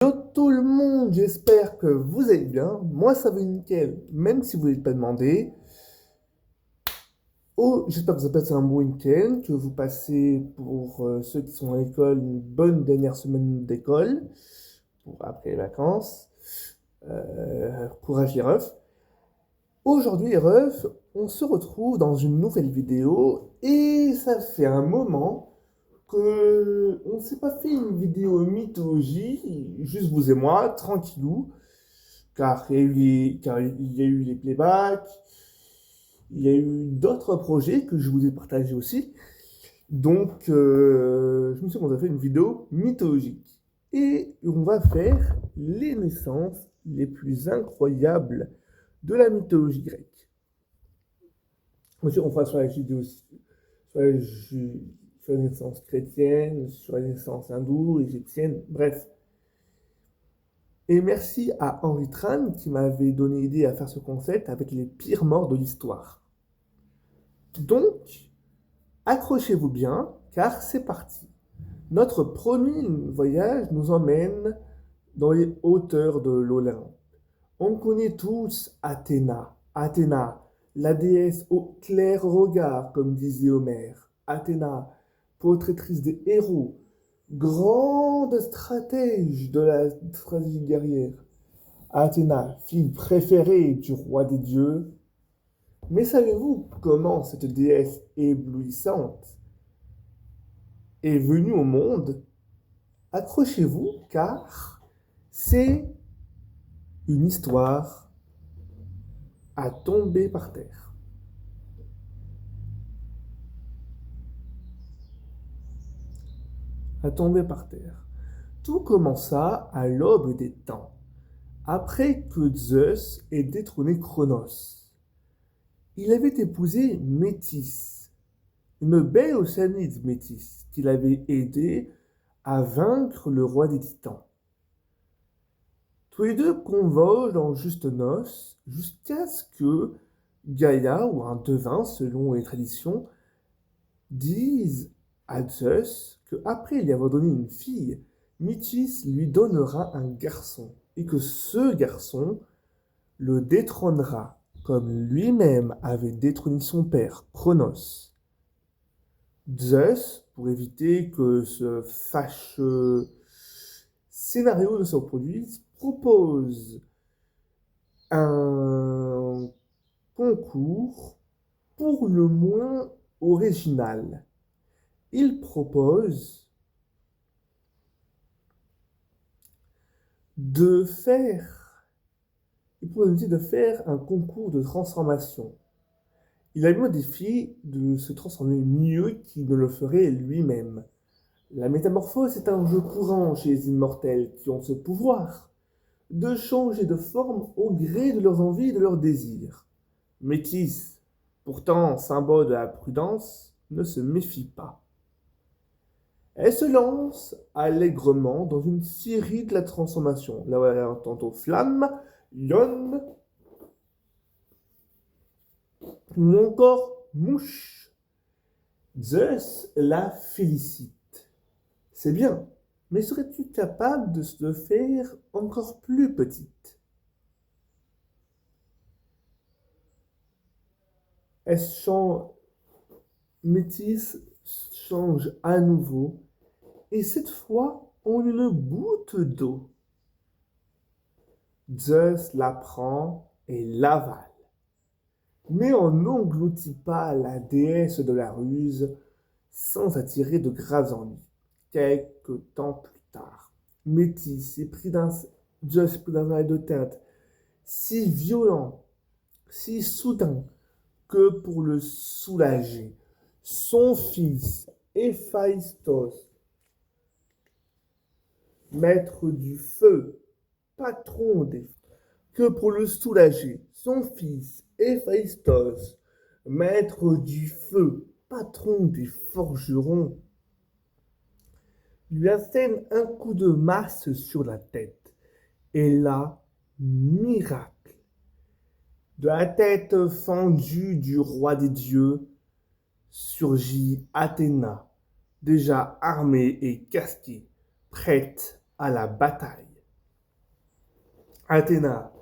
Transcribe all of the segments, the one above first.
Yo tout le monde, j'espère que vous allez bien. Moi ça va nickel, même si vous n'êtes pas demandé. Oh, j'espère que vous avez passé un bon week-end, que vous passez pour ceux qui sont à l'école une bonne dernière semaine d'école, pour après les vacances. Courage les refs. Aujourd'hui les refs, on se retrouve dans une nouvelle vidéo et ça fait un moment que on ne s'est pas fait une vidéo mythologie, juste vous et moi, tranquillou, car il y a eu les playbacks, il y a eu d'autres projets que je vous ai partagés aussi. Donc, je me suis dit qu'on a fait une vidéo mythologique. Et on va faire les naissances les plus incroyables de la mythologie grecque. Ensuite, on fera sur la vidéo aussi, sur les naissances chrétiennes, sur les naissances hindoues, égyptiennes, bref. Et merci à Henry Tran qui m'avait donné l'idée à faire ce concept avec les pires morts de l'histoire. Donc, accrochez-vous bien, car c'est parti. Notre premier voyage nous emmène dans les hauteurs de l'Olympe. On connaît tous Athéna. Athéna, la déesse au clair regard, comme disait Homère. Athéna, portratrice des héros, grande stratège de la stratégie guerrière. Athéna, fille préférée du roi des dieux. Mais savez-vous comment cette déesse éblouissante est venue au monde? Accrochez-vous, car c'est une histoire à tomber par terre. À tomber par terre. Tout commença à l'aube des temps, après que Zeus ait détrôné Cronos. Il avait épousé Métis, une belle océanide Métis, qui l'avait aidé à vaincre le roi des titans. Tous les deux convergent en juste noces jusqu'à ce que Gaïa, ou un devin selon les traditions, dise à Zeus qu'après lui avoir donné une fille, Métis lui donnera un garçon, et que ce garçon le détrônera, comme lui-même avait détrôné son père, Cronos. Zeus, pour éviter que ce fâcheux scénario ne se reproduise, propose un concours pour le moins original. Il propose de faire, de faire un concours de transformation. Il a mis au défi de se transformer mieux qu'il ne le ferait lui-même. La métamorphose est un jeu courant chez les immortels qui ont ce pouvoir de changer de forme au gré de leurs envies et de leurs désirs. Métis, pourtant symbole de la prudence, ne se méfie pas. Elle se lance allègrement dans une série de la transformation. Là, voilà, tantôt flamme, lionne, ou encore mouche. Zeus la félicite. C'est bien, mais serais-tu capable de se faire encore plus petite? Elle change, Métis change à nouveau, et cette fois en une goutte d'eau. Zeus la prend et l'avale, mais on n'engloutit pas la déesse de la ruse sans attirer de graves ennuis. Quelque temps plus tard, Métis est pris d'un Zeus pris d'un mal de tête si violent, si soudain, que pour le soulager, son fils Héphaïstos, maître du feu, patron des que pour le soulager, son fils Héphaïstos, maître du feu, patron des forgerons, lui assène un coup de masse sur la tête. Et là, miracle. De la tête fendue du roi des dieux surgit Athéna, déjà armée et casquée, prête à la bataille. Athéna,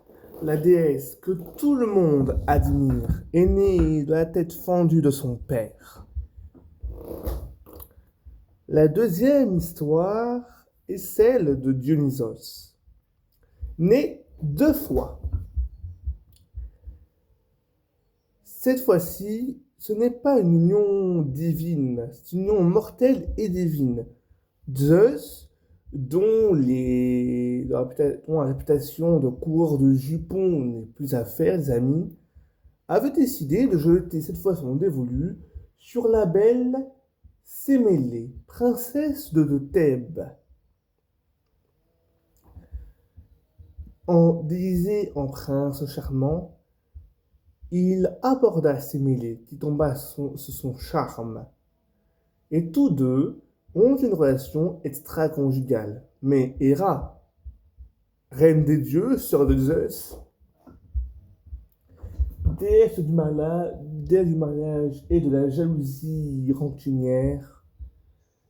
la déesse que tout le monde admire, est née de la tête fendue de son père. La deuxième histoire est celle de Dionysos, né 2 fois. Cette fois-ci, ce n'est pas une union divine, c'est une union mortelle et divine. Zeus, dont la réputation de coureur de jupons n'est plus à faire, les amis, avait décidé de jeter cette fois son dévolu sur la belle Sémélé, princesse de Thèbes. Déguisé en prince charmant, il aborda Sémélé, qui tomba sous son charme. Et tous deux ont une relation extra-conjugale. Mais Héra, reine des dieux, sœur de Zeus, déesse du mariage et de la jalousie rancunière,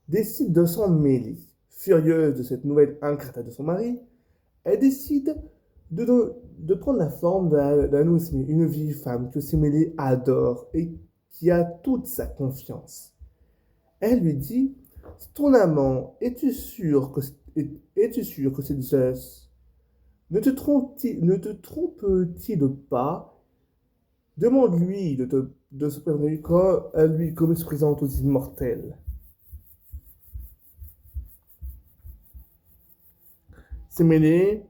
décide de s'en mêler. Furieuse de cette nouvelle ingrate de son mari, elle décide de prendre la forme d'Anousmi, une vieille femme que Sémélé adore et qui a toute sa confiance. Elle lui dit: ton amant, es-tu sûr que c'est Zeus? Ne te trompe-t-il pas? Demande-lui de se présenter à lui comme il se présente aux immortels. Sémélé,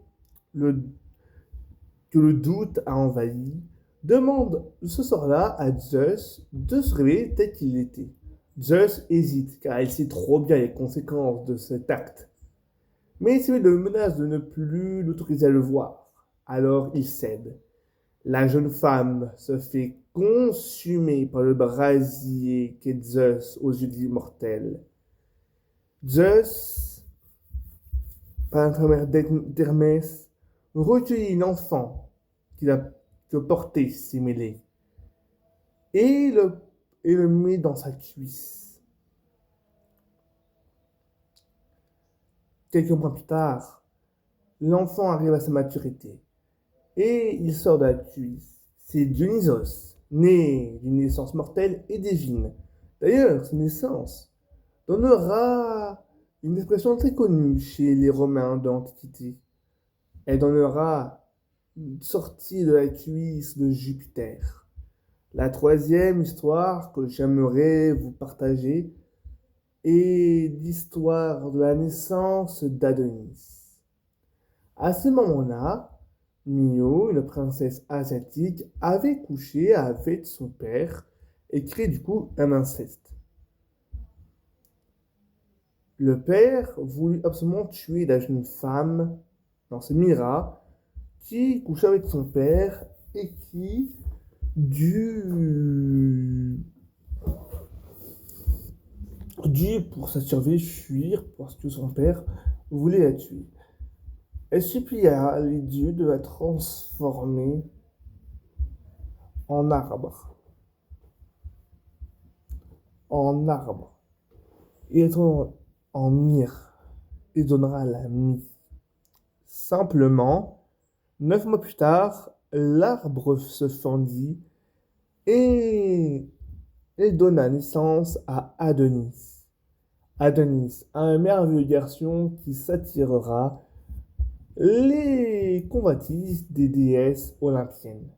que le doute a envahi, demande ce soir-là à Zeus de se réveiller tel qu'il était. Zeus hésite, car il sait trop bien les conséquences de cet acte. Mais Sémélé le menace de ne plus l'autoriser à le voir. Alors il cède. La jeune femme se fait consumer par le brasier qu'est Zeus aux yeux d'immortels. Zeus, par l'intermédiaire d'Hermès, recueillit l'enfant que portait Sémélé et le met dans sa cuisse. Quelques mois plus tard, l'enfant arrive à sa maturité et il sort de la cuisse. C'est Dionysos, né d'une naissance mortelle et divine. D'ailleurs, cette naissance donnera une expression très connue chez les Romains de l'Antiquité. Elle donnera une sortie de la cuisse de Jupiter. La troisième histoire que j'aimerais vous partager est l'histoire de la naissance d'Adonis. À ce moment-là, Mio, une princesse asiatique, avait couché avec son père et créé du coup un inceste. Le père voulut absolument tuer la jeune femme, non, c'est Mira, qui couchait avec son père et qui dut pour sa survie fuir parce que son père voulait la tuer. Elle supplia les dieux de la transformer en arbre. Et être en myrrhe. Et donnera la mie. Simplement, 9 mois plus tard, l'arbre se fendit et donna naissance à Adonis. Adonis, un merveilleux garçon qui s'attirera les convoitises des déesses olympiennes.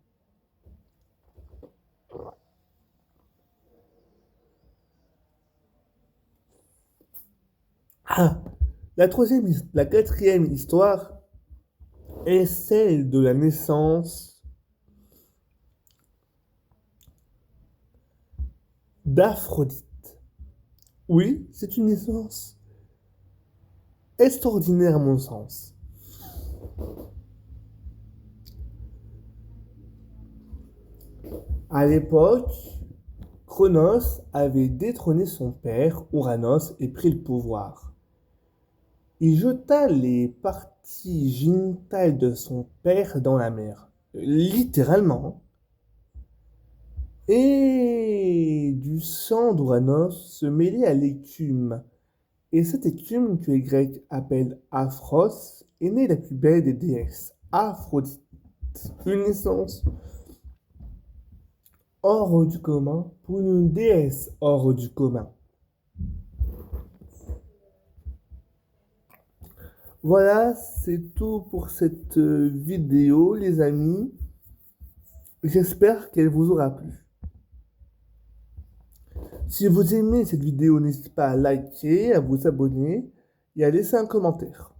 Ah, la quatrième histoire est celle de la naissance d'Aphrodite. Oui, c'est une naissance extraordinaire à mon sens. À l'époque, Cronos avait détrôné son père, Ouranos, et pris le pouvoir. Il jeta les parties génitales de son père dans la mer, littéralement. Et du sang d'Ouranos se mêlait à l'écume. Et cette écume que les Grecs appellent Aphros est née la plus belle des déesses, Aphrodite. Une naissance hors du commun pour une déesse hors du commun. Voilà, c'est tout pour cette vidéo, les amis. J'espère qu'elle vous aura plu. Si vous aimez cette vidéo, n'hésitez pas à liker, à vous abonner et à laisser un commentaire.